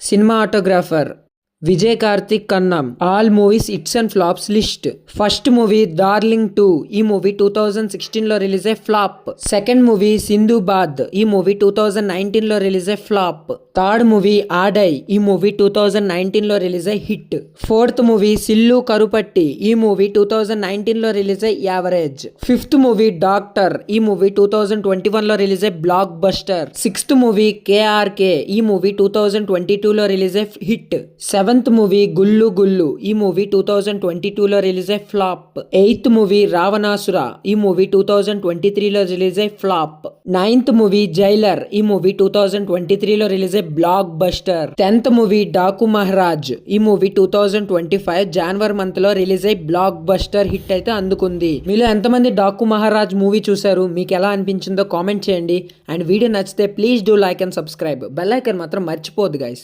Cinematographer Vijay Karthik Kannan. All movies hits and flops list. First movie Darling 2. ఈ movie 2016 లో release అయ్యే flop. Second movie Sindhubaadh. ఈ movie 2019 లో release అయ్యే ఫ్లాప్. Third movie ఆడై. ఈ మూవీ 2019 లో రిలీజ్ అయ్యే hit. Fourth movie Sillu Karupatti. ఈ మూవీ 2019 లో రిలీజ్ అయ్యే యావరేజ్. Fifth movie doctor. ఈ మూవీ 2021 లో రిలీజ్ అయ్యే blockbuster. Sixth movie KRK. ఈ మూవీ 2022 లో రిలీజ్ అయ్యే hit. Seventh movie Gulu Gulu. ఈ మూవీ 2022 లో రిలీజ్ అయ్యే ఫ్లాప్. Eighth movie Ravanasura. ఈ మూవీ 2023 లో రిలీజ్ అయ్యే ఫ్లాప్. Ninth movie Jailer. ఈ మూవీ 2023 లో రిలీజ్ అయ్యే block buster. 10th movie Daaku Maharaj. ఈ మూవీ 2025 జనవరి మంత్ లో రిలీజ్ అయ్యి బ్లాక్ బస్టర్ హిట్ అయితే అందుకుంది. మీలో ఎంతమంది డాకు మహారాజ్ మూవీ చూశారు? మీకు ఎలా అనిపించిందో కామెంట్ చేయండి. అండ్ వీడియో నచ్చితే please do like and subscribe. Bell icon మాత్రం మర్చిపోద్దు గైస్.